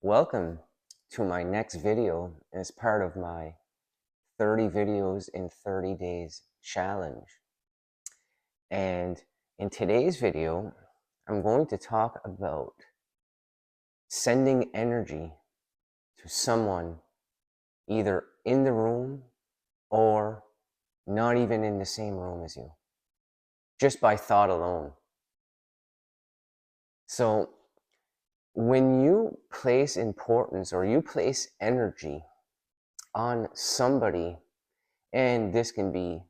Welcome to my next video as part of my 30 videos in 30 days challenge. And in today's video, I'm going to talk about sending energy to someone either in the room or not even in the same room as you, just by thought alone. So when you place importance or you place energy on somebody, and this can be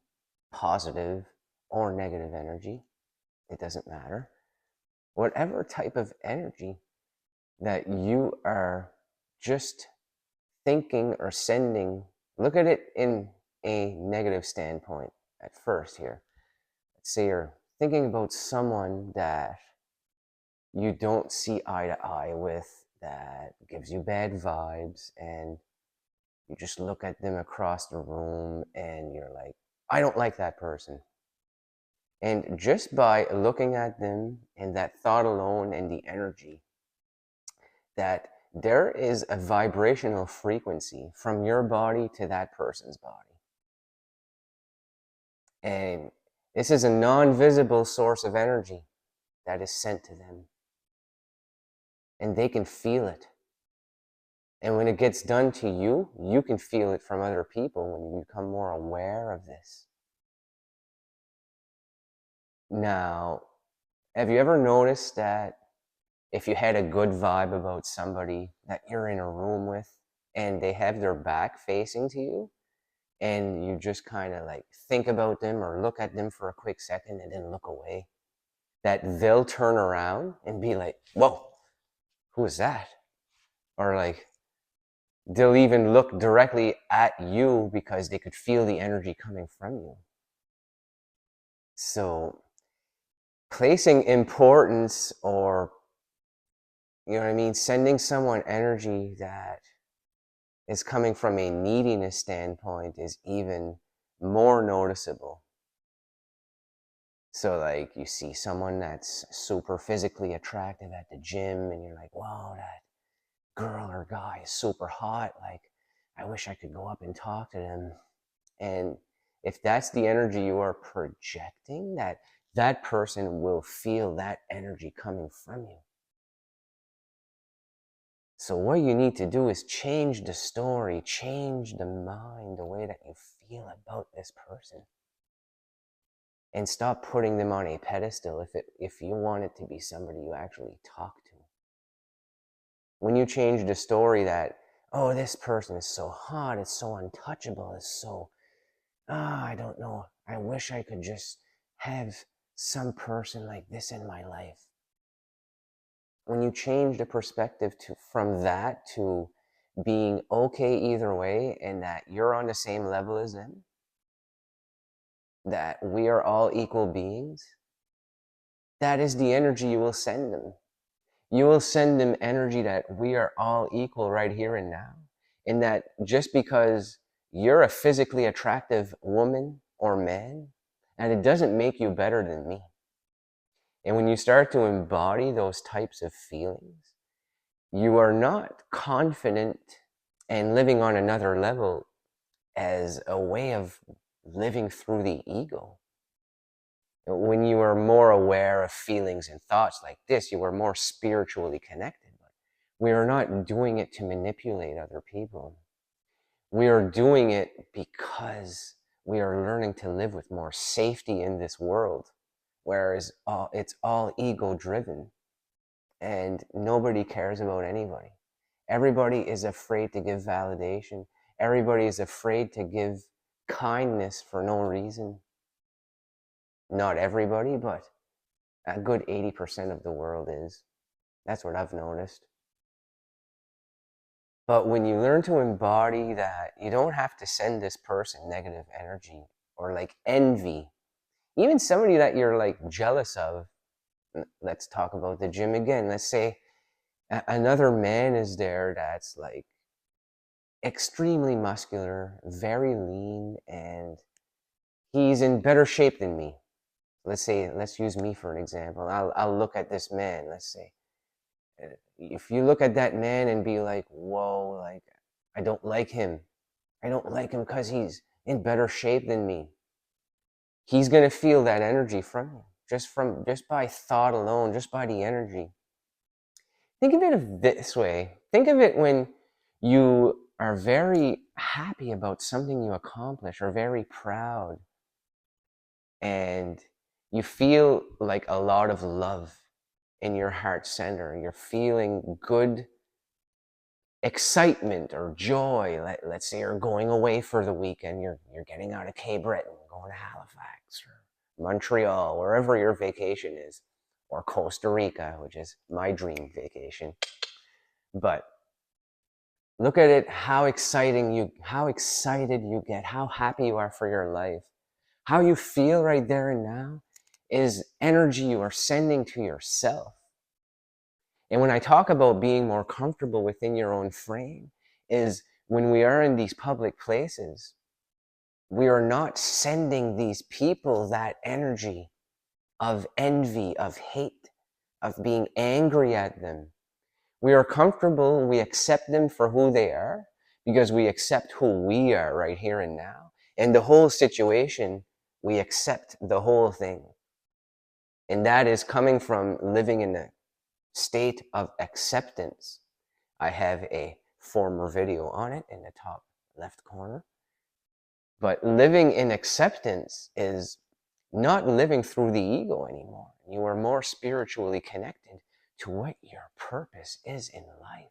positive or negative energy, it doesn't matter. Whatever type of energy that you are just thinking or sending, look at it in a negative standpoint at first here. Let's say you're thinking about someone that you don't see eye to eye with, that gives you bad vibes, and you just look at them across the room and you're like, I don't like that person. And just by looking at them and that thought alone and the energy, that there is a vibrational frequency from your body to that person's body. And this is a non-visible source of energy that is sent to them. And they can feel it. And when it gets done to you, you can feel it from other people when you become more aware of this. Now, have you ever noticed that if you had a good vibe about somebody that you're in a room with and they have their back facing to you and you just kind of like think about them or look at them for a quick second and then look away, that they'll turn around and be like, whoa, who is that? Or like, they'll even look directly at you because they could feel the energy coming from you. So placing importance, or you know what I mean, sending someone energy that is coming from a neediness standpoint is even more noticeable. So like you see someone that's super physically attractive at the gym and you're like, wow, that girl or guy is super hot. Like, I wish I could go up and talk to them. And if that's the energy you are projecting, that person will feel that energy coming from you. So what you need to do is change the story, change the mind, the way that you feel about this person. And stop putting them on a pedestal if you want it to be somebody you actually talk to. When you change the story that, oh, this person is so hot, it's so untouchable, it's so, I don't know, I wish I could just have some person like this in my life. When you change the perspective from that to being okay either way, and that you're on the same level as them, that we are all equal beings, that is the energy you will send them. You will send them energy that we are all equal right here and now. And that just because you're a physically attractive woman or man, and it doesn't make you better than me. And when you start to embody those types of feelings, you are not confident and living on another level as a way of living through the ego. When you are more aware of feelings and thoughts like this, you are more spiritually connected. But we are not doing it to manipulate other people. We are doing it because we are learning to live with more safety in this world, whereas it's all ego driven and nobody cares about anybody. Everybody is afraid to give validation. Everybody is afraid to give kindness for no reason. Not everybody, but a good 80% of the world is. That's what I've noticed. But when you learn to embody that, you don't have to send this person negative energy or like envy. Even somebody that you're like jealous of. Let's talk about the gym again. Let's say another man is there that's like extremely muscular, very lean, and he's in better shape than me. Let's use me for an example. I'll look at this man, let's say, if you look at that man and be like, whoa, like, I don't like him. I don't like him because he's in better shape than me. He's going to feel that energy from you, just by thought alone, just by the energy. Think of it this way. Think of it when you are very happy about something you accomplish, or very proud, and you feel like a lot of love in your heart center. You're feeling good excitement or joy. Let's say you're going away for the weekend. You're getting out of Cape Breton, going to Halifax or Montreal, wherever your vacation is, or Costa Rica, which is my dream vacation. But look at it, how excited you get, how happy you are for your life. How you feel right there and now is energy you are sending to yourself. And when I talk about being more comfortable within your own frame, is when we are in these public places, we are not sending these people that energy of envy, of hate, of being angry at them. We are comfortable and we accept them for who they are, because we accept who we are right here and now. And the whole situation, we accept the whole thing. And that is coming from living in a state of acceptance. I have a former video on it in the top left corner. But living in acceptance is not living through the ego anymore. You are more spiritually connected to what your purpose is in life.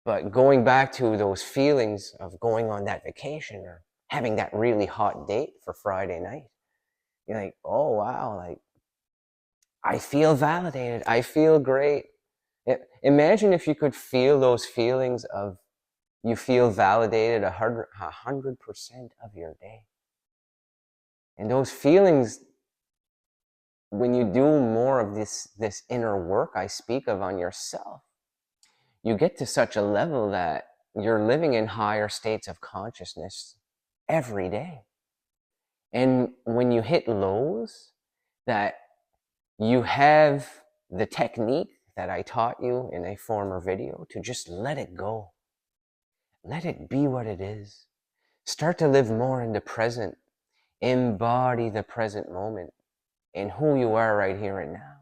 But going back to those feelings of going on that vacation or having that really hot date for Friday night, you're like, oh wow, like, I feel validated. I feel great. Imagine if you could feel those feelings of you feel validated 100% of your day. And those feelings, when you do more of this inner work I speak of on yourself, you get to such a level that you're living in higher states of consciousness every day. And when you hit lows, that you have the technique that I taught you in a former video to just let it go. Let it be what it is. Start to live more in the present. Embody the present moment and who you are right here and now.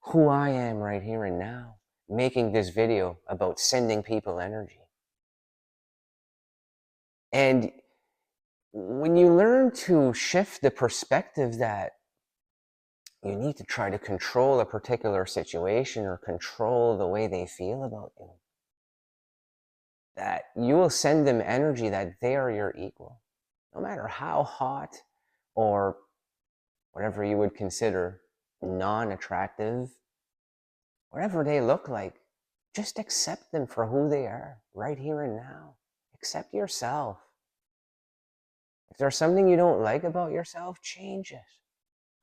Who I am right here and now, making this video about sending people energy. And when you learn to shift the perspective that you need to try to control a particular situation or control the way they feel about you, that you will send them energy that they are your equal. No matter how hot or whatever you would consider non-attractive, whatever they look like, just accept them for who they are right here and now. Accept yourself. If there's something you don't like about yourself, change it.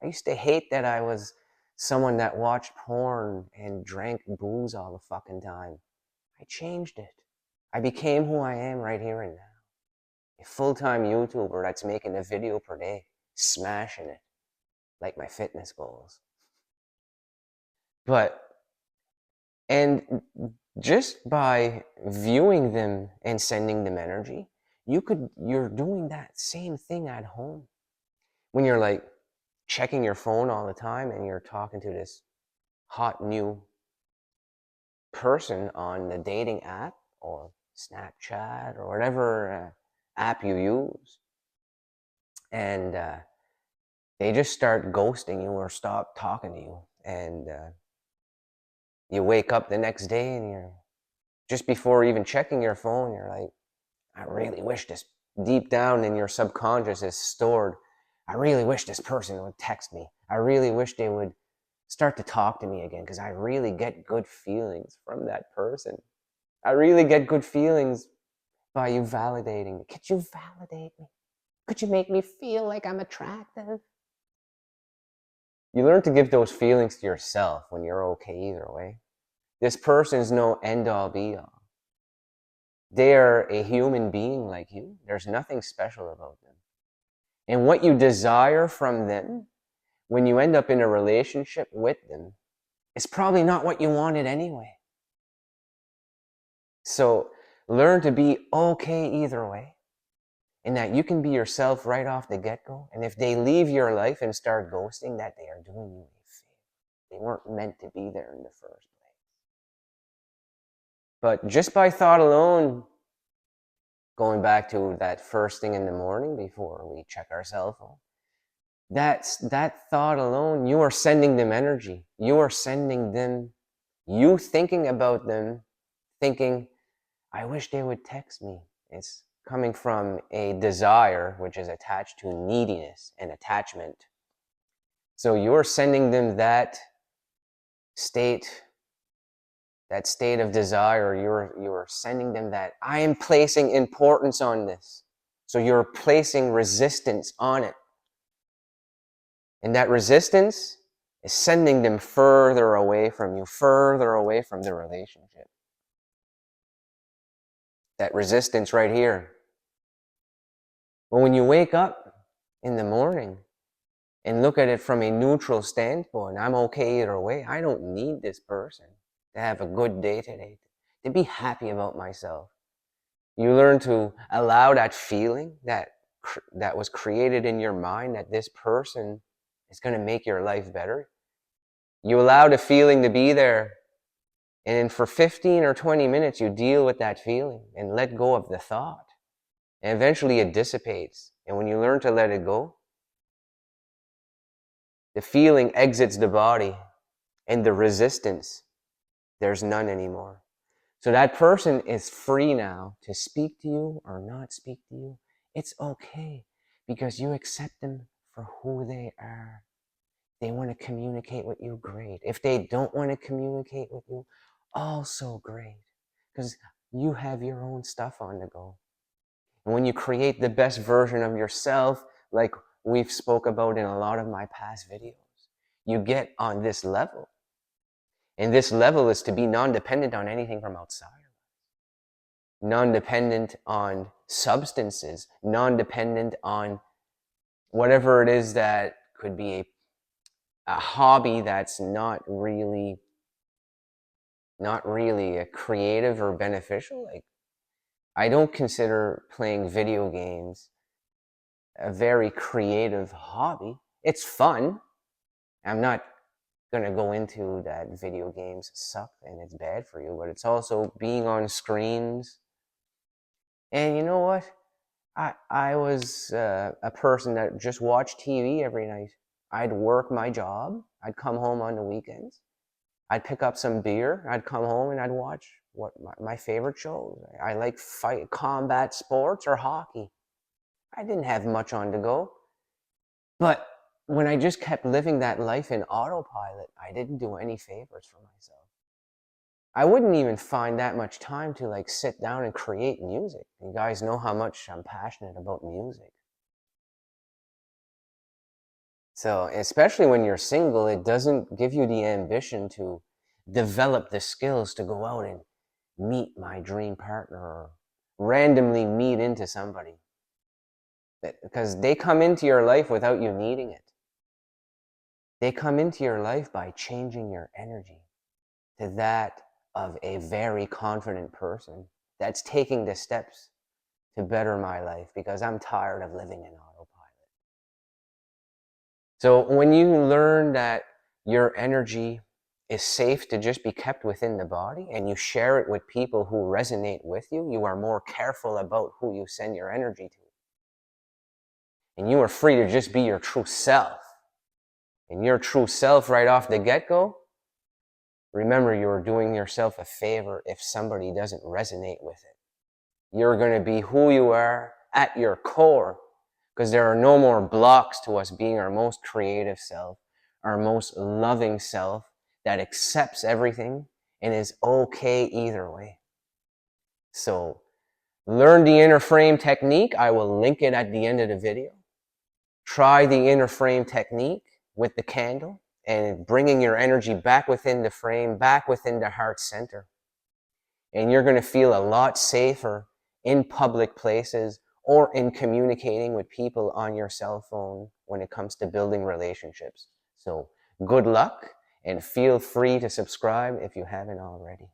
I used to hate that I was someone that watched porn and drank booze all the fucking time. I changed it. I became who I am right here and now. A full-time YouTuber that's making a video per day, smashing it, like my fitness goals. And just by viewing them and sending them energy, you're doing that same thing at home. When you're like checking your phone all the time and you're talking to this hot new person on the dating app or Snapchat or whatever app you use, and they just start ghosting you or stop talking to you, and you wake up the next day and you're just before even checking your phone, you're like, I really wish this, deep down in your subconscious is stored, I really wish this person would text me. I really wish they would start to talk to me again, because I really get good feelings from that person. I really get good feelings by you validating me. Could you validate me? Could you make me feel like I'm attractive? You learn to give those feelings to yourself when you're okay either way. This person's no end-all be-all. They are a human being like you. There's nothing special about them. And what you desire from them, when you end up in a relationship with them, It's probably not what you wanted anyway. So learn to be okay either way, and that you can be yourself right off the get-go. And if they leave your life and start ghosting, that they are doing you a favor. They weren't meant to be there in the first place. But just by thought alone, going back to that first thing in the morning before we check our cell phone, that thought alone, you are sending them energy. You are sending them, you thinking about them, thinking, I wish they would text me. It's coming from a desire, which is attached to neediness and attachment. So you're sending them that state of desire. You're sending them that I am placing importance on this. So you're placing resistance on it. And that resistance is sending them further away from you, further away from the relationship. That resistance right here. But when you wake up in the morning and look at it from a neutral standpoint, I'm okay either way. I don't need this person to have a good day today, to be happy about myself. You learn to allow that feeling that was created in your mind, that this person is going to make your life better. You allow the feeling to be there. And then for 15 or 20 minutes, you deal with that feeling and let go of the thought. And eventually it dissipates. And when you learn to let it go, the feeling exits the body, and the resistance, there's none anymore. So that person is free now to speak to you or not speak to you. It's okay, because you accept them for who they are. They want to communicate with you, great. If they don't want to communicate with you, also great, because you have your own stuff on the go. And when you create the best version of yourself, like we've spoke about in a lot of my past videos, you get on this level. And this level is to be non-dependent on anything from outside. Non-dependent on substances, non-dependent on whatever it is that could be a hobby that's not really a creative or beneficial. Like, I don't consider playing video games a very creative hobby. It's fun. I'm not going to go into that video games suck and it's bad for you, but it's also being on screens. And you know what? I was a person that just watched TV every night. I'd work my job. I'd come home on the weekends. I'd pick up some beer. I'd come home and I'd watch what my favorite shows. I like combat sports or hockey. I didn't have much on to go. But when I just kept living that life in autopilot, I didn't do any favors for myself. I wouldn't even find that much time to like sit down and create music. You guys know how much I'm passionate about music. So especially when you're single, it doesn't give you the ambition to develop the skills to go out and meet my dream partner or randomly meet into somebody. Because they come into your life without you needing it. They come into your life by changing your energy to that of a very confident person that's taking the steps to better my life, because I'm tired of living in autopilot. So when you learn that your energy is safe to just be kept within the body and you share it with people who resonate with you, you are more careful about who you send your energy to. And you are free to just be your true self. And your true self right off the get-go, remember, you're doing yourself a favor if somebody doesn't resonate with it. You're going to be who you are at your core, because there are no more blocks to us being our most creative self, our most loving self that accepts everything and is okay either way. So learn the inner frame technique. I will link it at the end of the video. Try the inner frame technique with the candle and bringing your energy back within the frame, back within the heart center. And you're going to feel a lot safer in public places or in communicating with people on your cell phone when it comes to building relationships. So good luck. And feel free to subscribe if you haven't already.